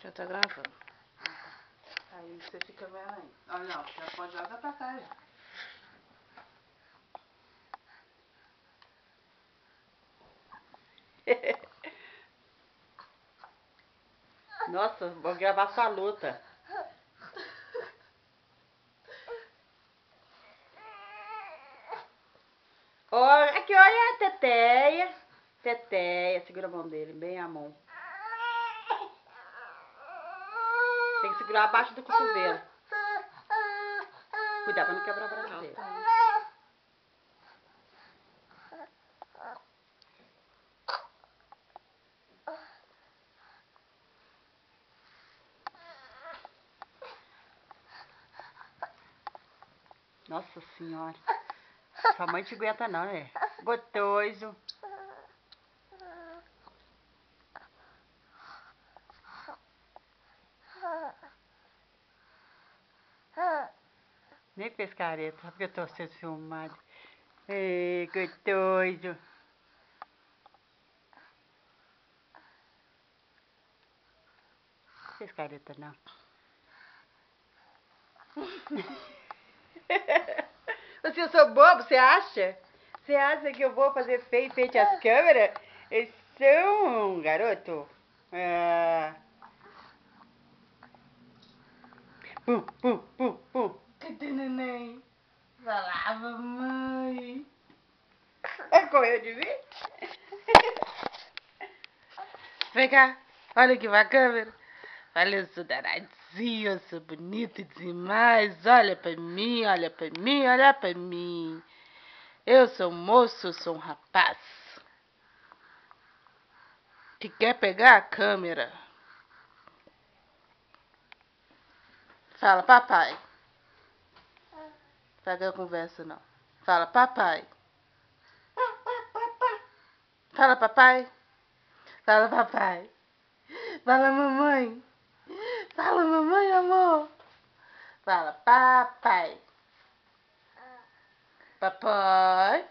Já tá gravando. Aí você fica vendo aí. Olha, não, já pode jogar pra cá, já. Nossa, vou gravar sua luta. Olha, aqui, olha a Teteia. Teteia, segura a mão dele, bem a mão. Tem que segurar abaixo do cotovelo. Cuidado pra não quebrar o braço dele. Nossa senhora. Sua mãe te aguenta não, né? Gostoso. Nem fez careta, só porque eu tô sendo filmado. Ei, gostoso. Não fez careta não. Você, eu sou bobo, você acha? Você acha que eu vou fazer feio frente às câmeras? Eu sou um garoto. Ah. Pum, pum, pum, pum. Cadê neném? Falava, mãe. Correu de mim? Vem cá, olha aqui pra câmera. Olha, eu sou danadinho, eu sou bonito demais. Olha pra mim, olha pra mim, olha pra mim. Eu sou um moço, eu sou um rapaz que quer pegar a câmera. Fala, papai. Pega a conversa, não. Fala, papai. Fala, papai. Fala, papai. Fala, mamãe. Fala, mamãe, amor. Fala, papai. Papai.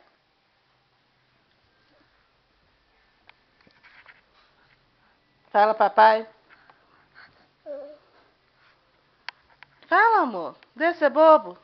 Fala, papai. Fala, amor. Deixa ser bobo.